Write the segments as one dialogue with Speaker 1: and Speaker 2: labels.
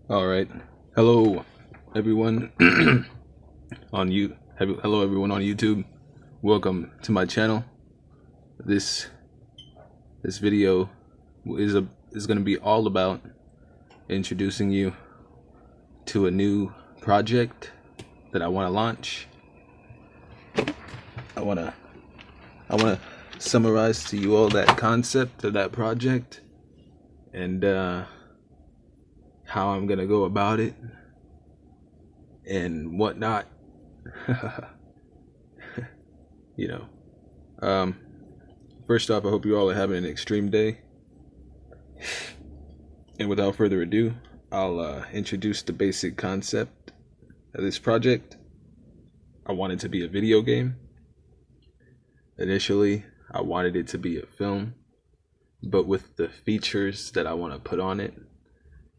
Speaker 1: All right. Hello, everyone on you. Hello, everyone on YouTube. Welcome to my channel. This video is going to be all about introducing you to a new project that I want to launch. I want to summarize to you all that concept of that project and how I'm gonna go about it and whatnot. you know. First off, I hope you all are having an extreme day. And without further ado, I'll introduce the basic concept of this project. I want it to be a video game. Initially, I wanted it to be a film, but with the features that I want to put on it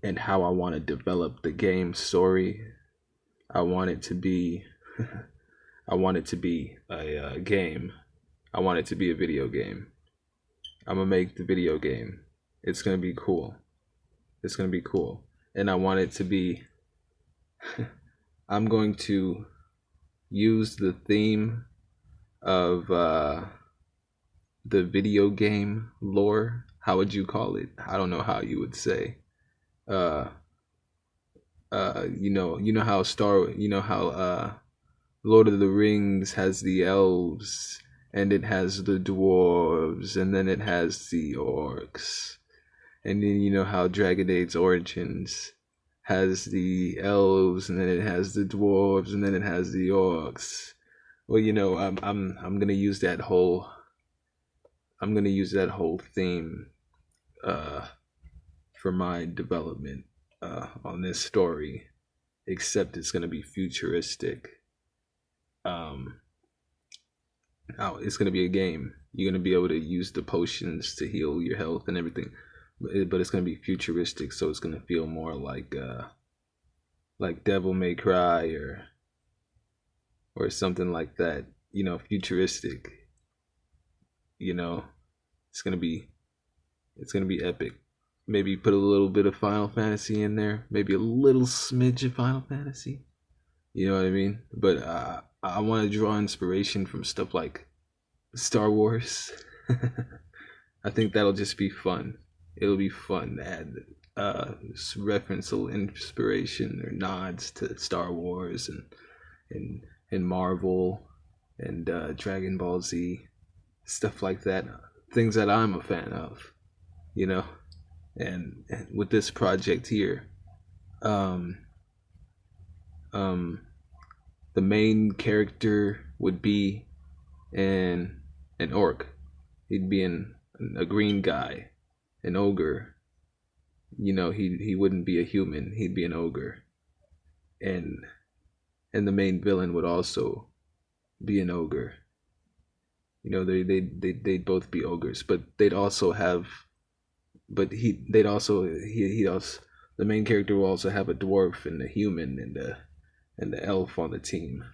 Speaker 1: and how I want to develop the game story, I want it to be I want it to be a game. I want it to be a video game. I'm gonna make the video game. It's gonna be cool. It's gonna be cool. And I want it to be I'm going to use the theme of the video game lore. How would you call it? I don't know how you would say. You know how Lord of the Rings has the elves, and it has the dwarves, and then it has the orcs. And then you know how Dragon Age Origins has the elves, and then it has the dwarves, and then it has the orcs. Well, I'm gonna use that whole theme for my development on this story, except it's gonna be futuristic. It's gonna be a game. You're gonna be able to use the potions to heal your health and everything, but it's gonna be futuristic, so it's gonna feel more like Devil May Cry or something like that. Futuristic. It's gonna be epic. Maybe put a little bit of Final Fantasy in there. Maybe a little smidge of Final Fantasy. You know what I mean? But I want to draw inspiration from stuff like Star Wars. I think that'll just be fun. It'll be fun to add referential inspiration or nods to Star Wars and Marvel and Dragon Ball Z, stuff like that. Things that I'm a fan of, and with this project here, the main character would be an orc. He'd be a green guy, an ogre. He wouldn't be a human. He'd be an ogre, and the main villain would also be an ogre. They'd both be ogres, but they'd also have, but they'd also he also the main character will also have a dwarf and a human and the elf on the team.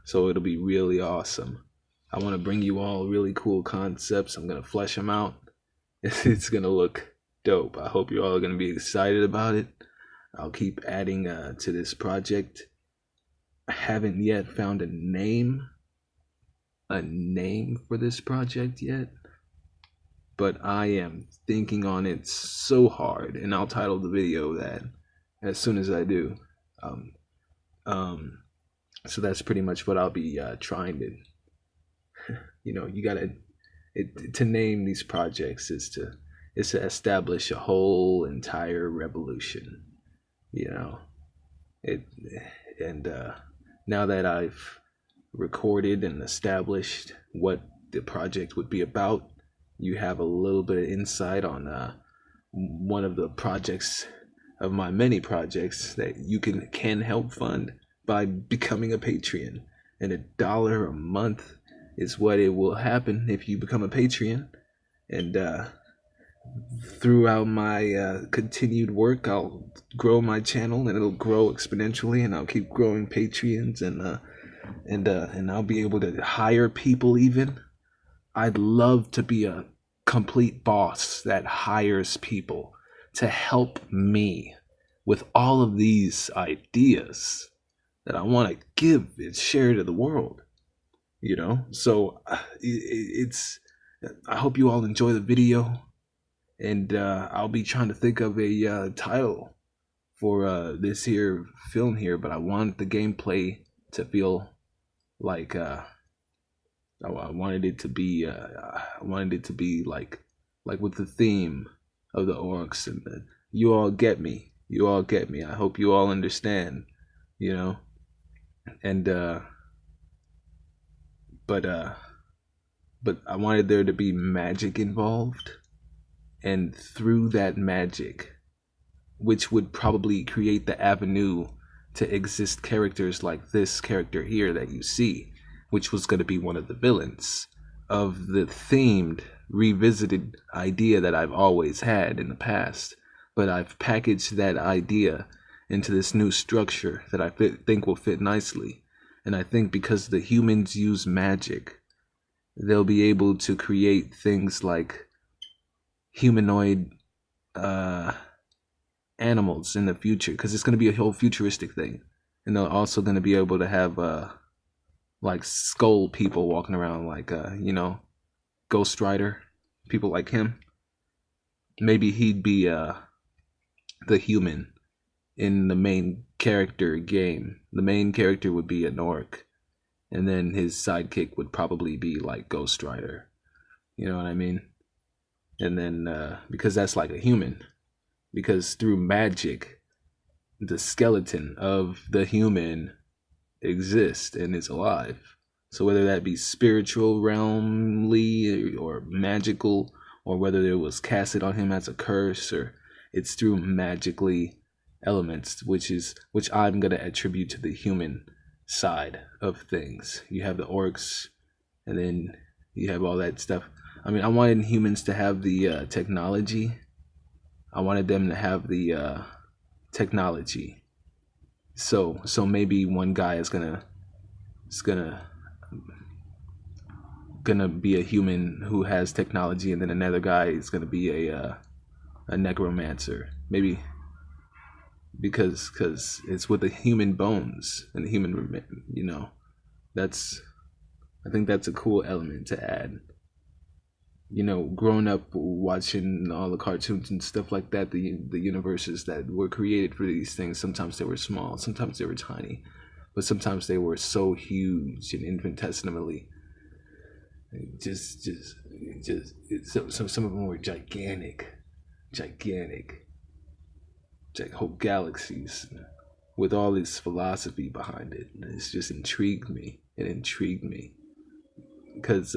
Speaker 1: So it'll be really awesome. I want to bring you all really cool concepts. I'm gonna flesh them out. It's gonna look dope. I hope you all are gonna be excited about it. I'll keep adding to this project. I haven't yet found a name for this project yet, but I am thinking on it so hard, and I'll title the video that as soon as I do. So that's pretty much what I'll be trying to. You gotta to name these projects is to establish a whole entire revolution. It and now that I've recorded and established what the project would be about, you have a little bit of insight on one of the projects of my many projects that you can help fund by becoming a Patreon. And $1 a month is what it will happen if you become a Patreon. And throughout my continued work, I'll grow my channel, and it'll grow exponentially, and I'll keep growing Patreons, and I'll be able to hire people even. I'd love to be a complete boss that hires people to help me with all of these ideas that I want to give and share to the world, you know? So it's, I hope you all enjoy the video, and I'll be trying to think of a title for this here film here, but I want the gameplay to feel like I wanted it to be like with the theme of the orcs and the, you all get me. You all get me. I hope you all understand, you know. And but I wanted there to be magic involved, and through that magic, which would probably create the avenue to exist characters like this character here that you see, which was going to be one of the villains of the themed revisited idea that I've always had in the past, but I've packaged that idea into this new structure that I think will fit nicely. And I think because the humans use magic, they'll be able to create things like humanoid animals in the future, because it's going to be a whole futuristic thing. And they're also going to be able to have like skull people walking around, like you know, Ghost Rider, people like him. Maybe he'd be the human in the main character game. The main character would be an orc, and then his sidekick would probably be like Ghost Rider. You know what I mean? And then because that's like a human, because through magic, the skeleton of the human exists and is alive. So whether that be spiritual realmly or magical, or whether it was casted on him as a curse, or it's through magically elements, which I'm gonna attribute to the human side of things. You have the orcs, and then you have all that stuff. I mean, I wanted humans to have the technology. I wanted them to have the technology. So maybe one guy is gonna be a human who has technology, and then another guy is gonna be a necromancer. Maybe because it's with the human bones and the human, you know. I think that's a cool element to add. You know, growing up watching all the cartoons and stuff like that, the universes that were created for these things, sometimes they were small, sometimes they were tiny, but sometimes they were so huge and infinitesimally. Just some of them were gigantic, like whole galaxies with all this philosophy behind it. And it's just intrigued me. It intrigued me because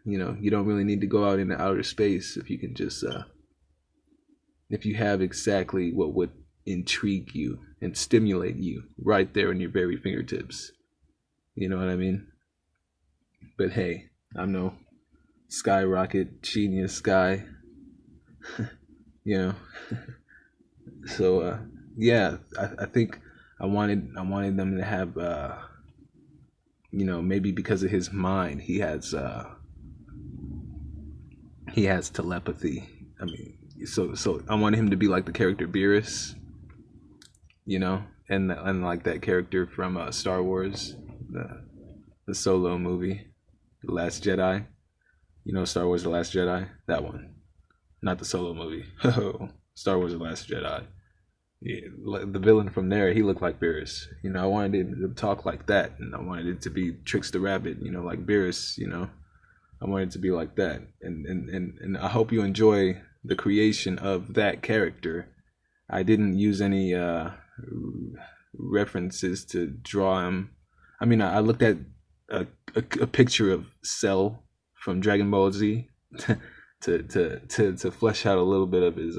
Speaker 1: you know, you don't really need to go out into outer space if you can just if you have exactly what would intrigue you and stimulate you right there in your very fingertips. You know what I mean? But hey, I'm no skyrocket genius guy. You know. So yeah, I think I wanted them to have you know, maybe because of his mind, he has telepathy. I mean, so I wanted him to be like the character Beerus, you know, and like that character from Star Wars, the Solo movie, The Last Jedi. You know, Star Wars: The Last Jedi, that one, not the Solo movie. Star Wars: The Last Jedi. Yeah, the villain from there, he looked like Beerus. You know, I wanted it to talk like that, and I wanted it to be Trix the Rabbit. You know, like Beerus. You know, I wanted it to be like that, and I hope you enjoy the creation of that character. I didn't use any references to draw him. I mean, I looked at a picture of Cell from Dragon Ball Z to flesh out a little bit of his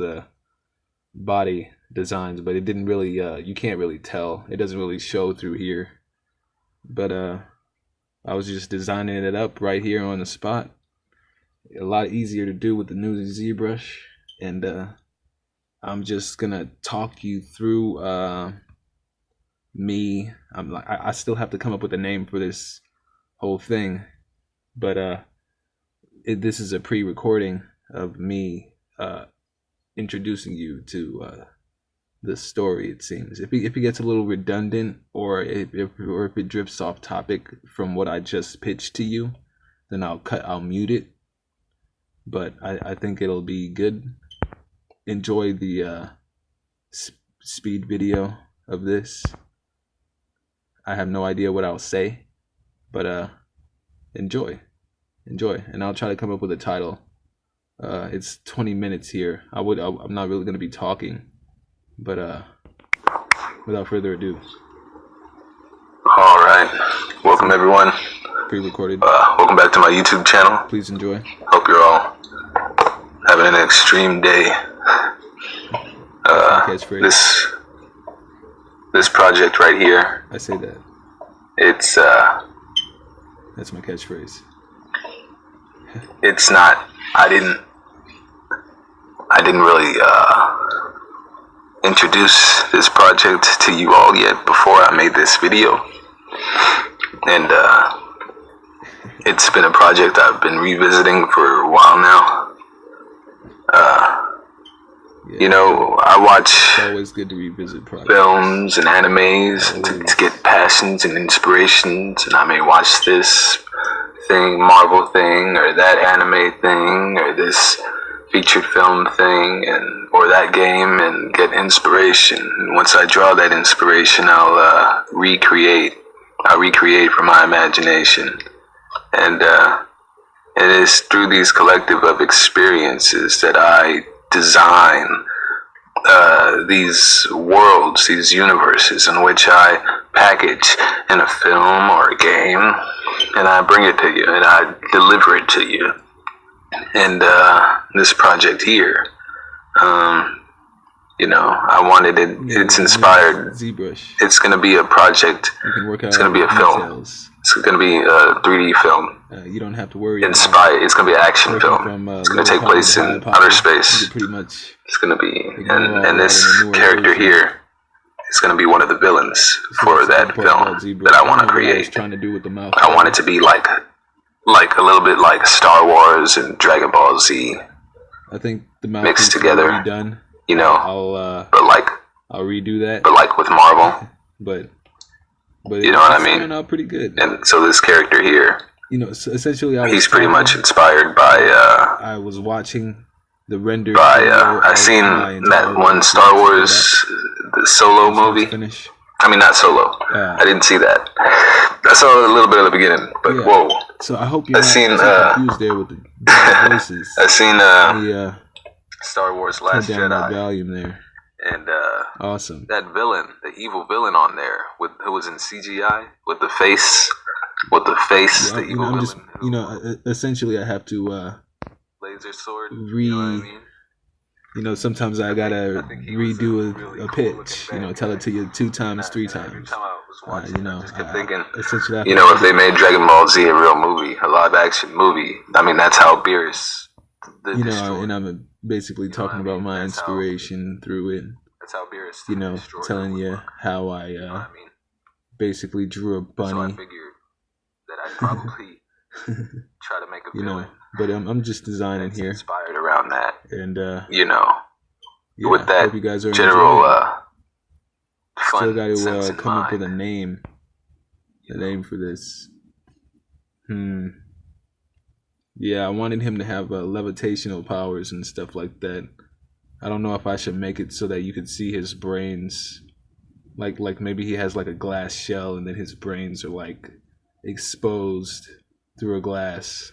Speaker 1: body designs, but it didn't really you can't really tell. It doesn't really show through here. But I was just designing it up right here on the spot. A lot easier to do with the new ZBrush, and I'm just gonna talk you through me. I still have to come up with a name for this whole thing, but this is a pre-recording of me introducing you to the story. It seems if he gets a little redundant, or if it drifts off topic from what I just pitched to you, then I'll mute it. But I think it'll be good. Enjoy the speed video of this. I have no idea what I'll say, but enjoy, and I'll try to come up with a title. It's 20 minutes here. I'm not really gonna be talking, but without further ado.
Speaker 2: All right, welcome everyone.
Speaker 1: Pre-recorded.
Speaker 2: Welcome back to my YouTube channel.
Speaker 1: Please enjoy.
Speaker 2: Hope you're all having an extreme day. This project right here.
Speaker 1: I say that.
Speaker 2: It's
Speaker 1: That's my catchphrase.
Speaker 2: It's not. I didn't really introduce this project to you all yet before I made this video, and it's been a project I've been revisiting for a while now. You know, I watch
Speaker 1: It's always good to revisit projects.
Speaker 2: films and animes to get passions and inspirations, and I may watch this thing, Marvel thing, or that anime thing, or this featured film thing, or that game, and get inspiration. And once I draw that inspiration, I'll recreate from my imagination, and it is through these collective of experiences that I design these worlds, these universes in which I package in a film or a game, and I bring it to you, and I deliver it to you. And this project here, you know, I wanted it. It's inspired.
Speaker 1: ZBrush.
Speaker 2: It's going to be a project.
Speaker 1: You can work out
Speaker 2: It's going to be a film.
Speaker 1: details.
Speaker 2: It's going to be a 3D film.
Speaker 1: You don't have to worry.
Speaker 2: Inspired. It's going to be an action
Speaker 1: working
Speaker 2: film.
Speaker 1: from,
Speaker 2: It's going to
Speaker 1: low
Speaker 2: take
Speaker 1: power
Speaker 2: place
Speaker 1: to
Speaker 2: in
Speaker 1: high power.
Speaker 2: outer
Speaker 1: You
Speaker 2: space.
Speaker 1: can pretty much
Speaker 2: It's going to be,
Speaker 1: ignore all
Speaker 2: and
Speaker 1: that
Speaker 2: this
Speaker 1: in the newer
Speaker 2: character
Speaker 1: version.
Speaker 2: here is going to be one of the villains for that film that I want to
Speaker 1: I was
Speaker 2: create.
Speaker 1: trying to do with the mouth.
Speaker 2: I want it to be like a little bit like Star Wars and Dragon Ball Z
Speaker 1: I think the mouth
Speaker 2: mixed
Speaker 1: is
Speaker 2: together.
Speaker 1: redone.
Speaker 2: You know,
Speaker 1: I'll redo that.
Speaker 2: but like with Marvel.
Speaker 1: But
Speaker 2: You know what I
Speaker 1: it's
Speaker 2: mean?
Speaker 1: turning out pretty good.
Speaker 2: And so this character here,
Speaker 1: You know, so essentially,
Speaker 2: he's pretty much inspired by
Speaker 1: I was watching the render.
Speaker 2: I seen that one Star Wars the Solo movie.
Speaker 1: Finish.
Speaker 2: I mean, not Solo. I didn't see that. I saw a little bit at the beginning, but
Speaker 1: Yeah.
Speaker 2: whoa.
Speaker 1: So I hope you're
Speaker 2: I
Speaker 1: not
Speaker 2: seen,
Speaker 1: so confused there with the voices.
Speaker 2: I seen
Speaker 1: The
Speaker 2: Star Wars
Speaker 1: turn
Speaker 2: Last
Speaker 1: down that
Speaker 2: Jedi,
Speaker 1: volume there.
Speaker 2: and
Speaker 1: Awesome.
Speaker 2: that villain, the evil villain on there, who was in CGI with the face, the
Speaker 1: Yeah,
Speaker 2: evil
Speaker 1: I'm just,
Speaker 2: villain,
Speaker 1: essentially, I have to
Speaker 2: laser sword. You know what I mean?
Speaker 1: sometimes I gotta
Speaker 2: think he was
Speaker 1: redo
Speaker 2: really
Speaker 1: a
Speaker 2: cool
Speaker 1: pitch.
Speaker 2: looking
Speaker 1: Tell it to you 2 times, 3
Speaker 2: And every
Speaker 1: times.
Speaker 2: time I was watching, I just kept thinking,
Speaker 1: essentially, I
Speaker 2: you know, if they made Dragon Ball Z a real movie, a live action movie, I mean, that's how Beerus destroyed.
Speaker 1: and I'm basically
Speaker 2: You know
Speaker 1: talking
Speaker 2: what I
Speaker 1: about
Speaker 2: mean?
Speaker 1: my
Speaker 2: That's how-
Speaker 1: inspiration through it.
Speaker 2: That's how Beerus destroyed
Speaker 1: Telling you
Speaker 2: everyone.
Speaker 1: how I
Speaker 2: You know what I mean?
Speaker 1: basically drew a
Speaker 2: So I
Speaker 1: bunny.
Speaker 2: figured that I'd probably try to make a villain
Speaker 1: But I'm just designing
Speaker 2: that's
Speaker 1: here,
Speaker 2: inspired around that.
Speaker 1: and
Speaker 2: You know,
Speaker 1: yeah,
Speaker 2: with that
Speaker 1: hope you guys are
Speaker 2: general
Speaker 1: enjoying.
Speaker 2: fun
Speaker 1: Still got
Speaker 2: sense
Speaker 1: to
Speaker 2: in
Speaker 1: come up with a
Speaker 2: mind.
Speaker 1: name. A name for this. Yeah, I wanted him to have levitational powers and stuff like that. I don't know if I should make it so that you could see his brains. Like maybe he has like a glass shell, and then his brains are like exposed through a glass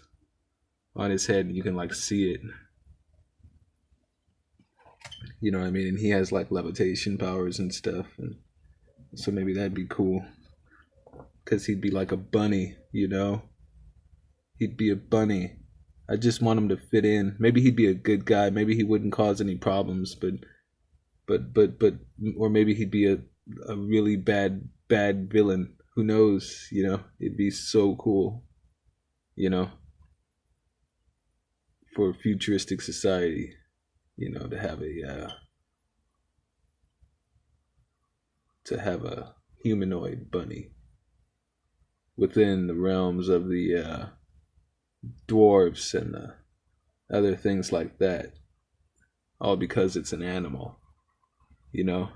Speaker 1: on his head, and you can like see it. You know what I mean? And he has like levitation powers and stuff, and so maybe that'd be cool. Cause he'd be like a bunny, you know? He'd be a bunny. I just want him to fit in. Maybe he'd be a good guy. Maybe he wouldn't cause any problems, but or maybe he'd be a really bad villain. Who knows? You know, it'd be so cool. You know, for a futuristic society, you know, to have a humanoid bunny within the realms of the dwarves and other things like that, all because it's an animal. you know,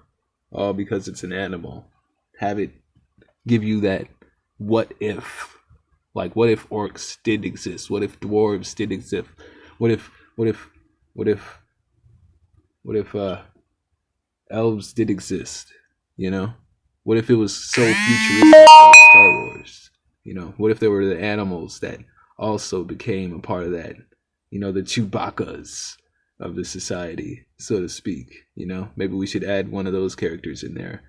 Speaker 1: all because it's an animal. Have it give you that what if. Like, what if orcs did exist? What if dwarves did exist? What if, what if, what if, what if, elves did exist? You know? What if it was so futuristic like Star Wars? You know? What if there were the animals that also became a part of that? You know, the Chewbacca's of the society, so to speak. You know? Maybe we should add one of those characters in there.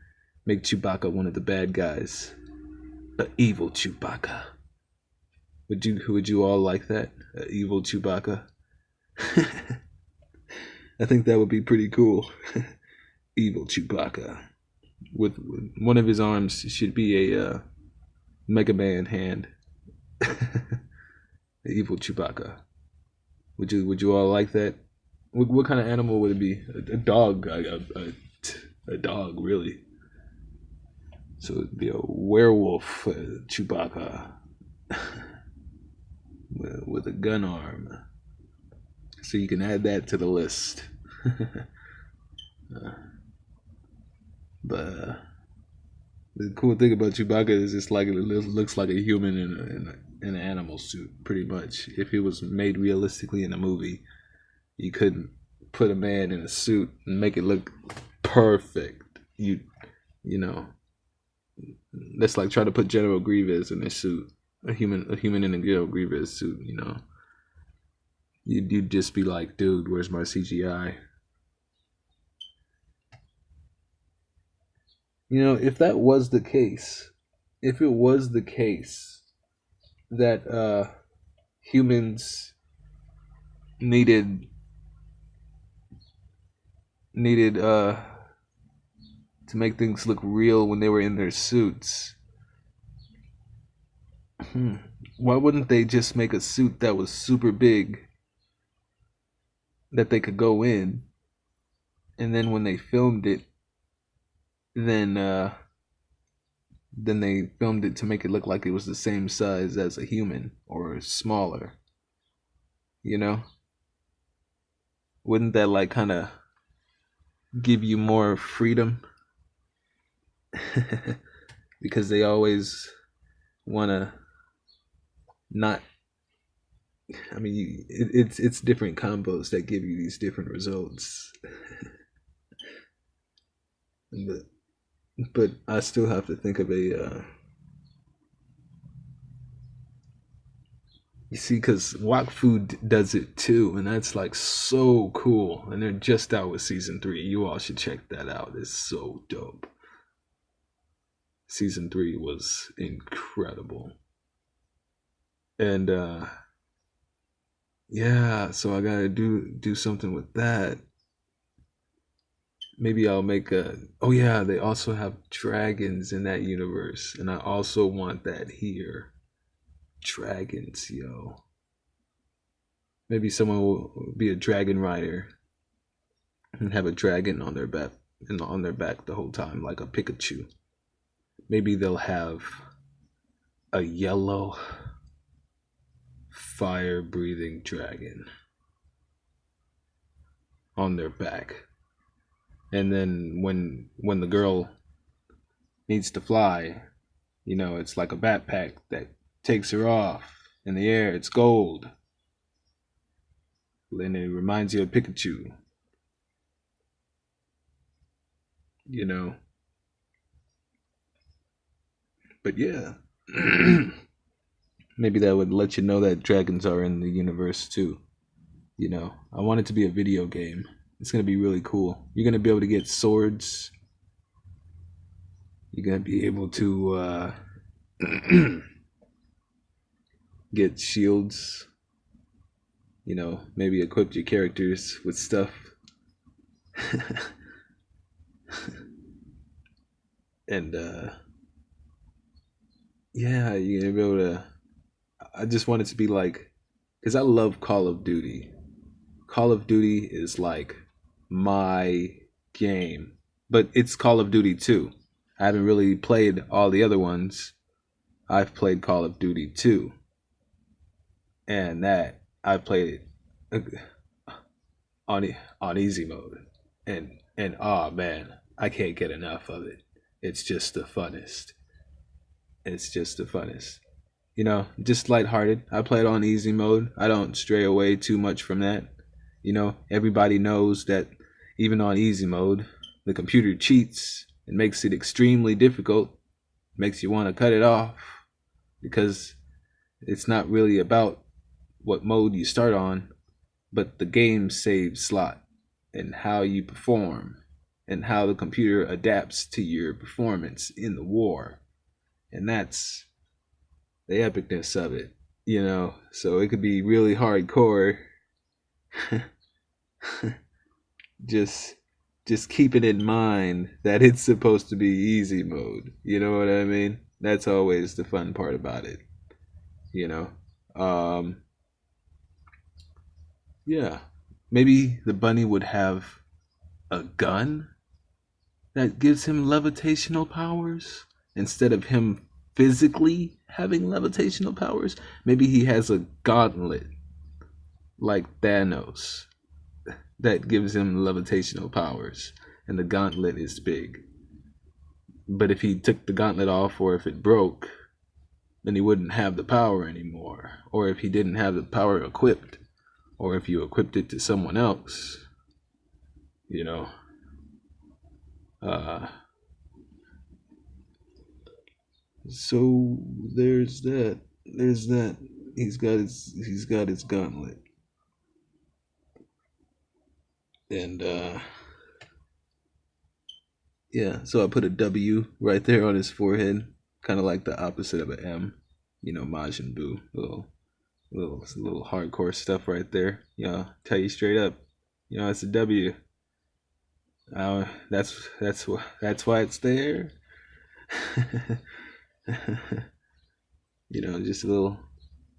Speaker 1: Make Chewbacca one of the bad guys. An evil Chewbacca. Would you all like that? An evil Chewbacca? I think that would be pretty cool. Evil Chewbacca. With one of his arms should be a Mega Man hand. The evil Chewbacca. Would you all like that? What kind of animal would it be? A dog. A dog, really. So it'd be a werewolf Chewbacca. With a gun arm. So you can add that to the list. But the cool thing about Chewbacca is it's like it looks like a human in an animal suit, pretty much. If it was made realistically in a movie, you couldn't put a man in a suit and make it look perfect. You know, that's like trying to put General Grievous in a suit, a human in a General Grievous suit. You know, you'd just be like, dude, where's my CGI? You know, if that was the case, if it was the case that humans needed to make things look real when they were in their suits, why wouldn't they just make a suit that was super big that they could go in, and then when they filmed it, then they filmed it to make it look like it was the same size as a human or smaller. You know? Wouldn't that like kind of give you more freedom? Because they always want to not. I mean, it's different combos that give you these different results. But I still have to think of a. You see, because Wakfu does it too, and that's like so cool. And they're just out with season 3. You all should check that out. It's so dope. Season 3 was incredible. And yeah, so I gotta do something with that. Maybe I'll make a. Oh yeah, they also have dragons in that universe, and I also want that here. Dragons, yo. Maybe someone will be a dragon rider and have a dragon on their back the whole time, like a Pikachu. Maybe they'll have a yellow fire-breathing dragon on their back. And then when the girl needs to fly, you know, it's like a backpack that takes her off in the air. It's gold. And it reminds you of Pikachu. You know. But yeah. Maybe that would let you know that dragons are in the universe too. You know, I want it to be a video game. It's going to be really cool. You're going to be able to get swords. You're going to be able to get shields. You know, maybe equip your characters with stuff. And yeah, you're going to be able to. I just want it to be like, because I love Call of Duty. Call of Duty is like my game, but it's Call of Duty 2. I haven't really played all the other ones. I've played Call of Duty 2, and that I played it on easy mode, and And oh man, I can't get enough of it. It's just the funnest. It's just the funnest. Just lighthearted. I play it on easy mode. I don't stray away too much from that. Everybody knows that even on easy mode, the computer cheats and makes it extremely difficult. Makes you want to cut it off because it's not really about what mode you start on, but the game save slot and how you perform and how the computer adapts to your performance in the war. And that's the epicness of it, So it could be really hardcore. just keep it in mind that it's supposed to be easy mode. You know what I mean? That's always the fun part about it. Yeah. Maybe the bunny would have a gun that gives him levitational powers instead of him physically having levitational powers. Maybe he has a gauntlet like Thanos that gives him levitational powers, and the gauntlet is big. But if he took the gauntlet off, or if it broke, then he wouldn't have the power anymore. Or if he didn't have the power equipped, or if you equipped it to someone else, so there's that. He's got his gauntlet. And yeah, so I put a W right there on his forehead, kind of like the opposite of an M, Majin Buu, little hardcore stuff right there. Tell you straight up, it's a W. That's why it's there. Just a little.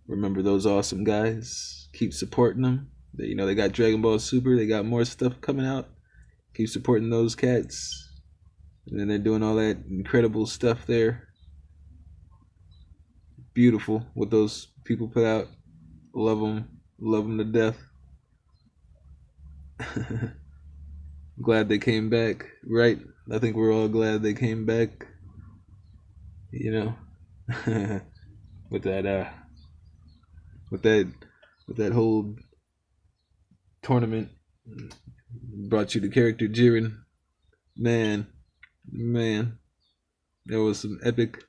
Speaker 1: Remember those awesome guys. Keep supporting them. They got Dragon Ball Super. They got more stuff coming out. Keep supporting those cats. And then they're doing all that incredible stuff there. Beautiful what those people put out. Love them to death. Glad they came back, right? I think we're all glad they came back. with that whole tournament brought you the character Jiren. Man, there was some epic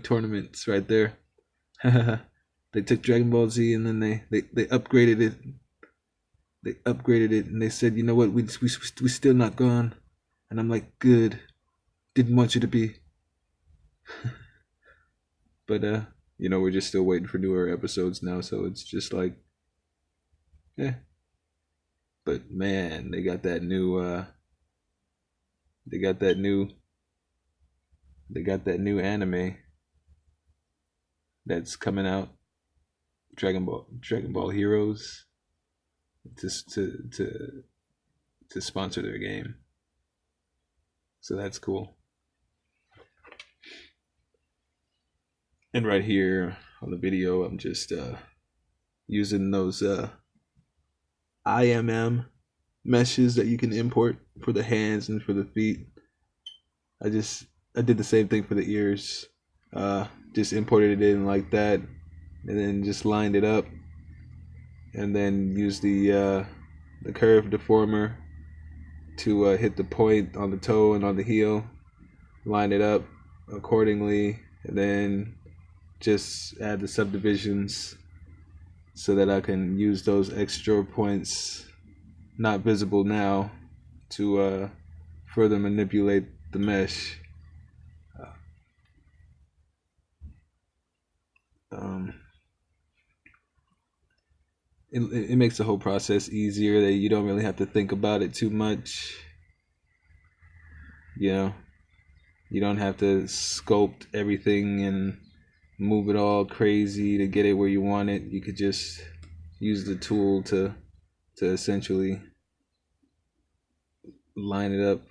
Speaker 1: tournaments right there. They took Dragon Ball Z and then they upgraded it. They upgraded it and they said, you know what, we still not gone. And I'm like, good. Didn't want you to be. But we're just still waiting for newer episodes now, so it's just like, yeah. But man, they got that new anime that's coming out, Dragon Ball Heroes, to sponsor their game. So that's cool. And right here on the video, I'm just using those IMM meshes that you can import for the hands and for the feet. I did the same thing for the ears. Just imported it in like that, and then just lined it up, and then used the curve deformer to hit the point on the toe and on the heel, line it up accordingly, and then just add the subdivisions so that I can use those extra points not visible now to further manipulate the mesh. It makes the whole process easier, that you don't really have to think about it too much. You don't have to sculpt everything and move it all crazy to get it where you want it. You could just use the tool to essentially line it up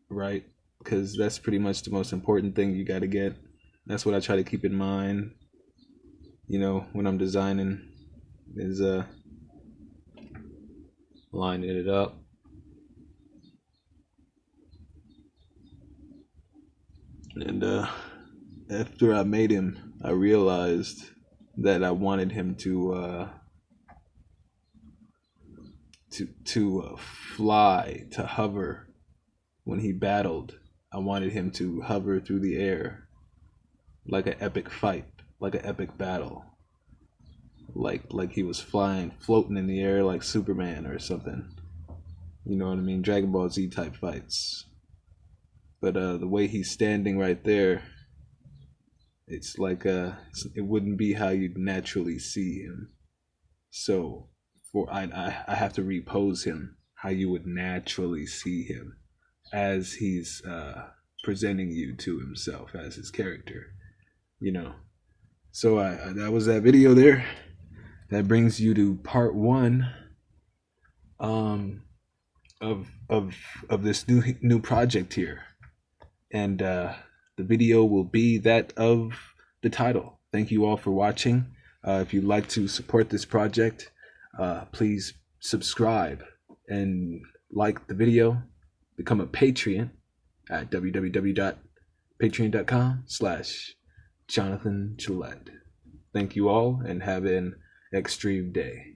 Speaker 1: right, because that's pretty much the most important thing you got to get. That's what I try to keep in mind, when I'm designing, is lining it up. And after I made him, I realized that I wanted him to fly, to hover. When he battled, I wanted him to hover through the air like an epic fight, like an epic battle, like he was flying, floating in the air like Superman or something. You know what I mean? Dragon Ball Z type fights. But the way he's standing right there, it's like it wouldn't be how you'd naturally see him. So I have to repose him how you would naturally see him as he's presenting you to himself as his character. You know. So that was that video there. That brings you to part one of this new project here. And the video will be that of the title. Thank you all for watching. If you'd like to support this project, please subscribe and like the video. Become a Patreon at www.patreon.com/Jonathan Gillette. Thank you all and have an extreme day.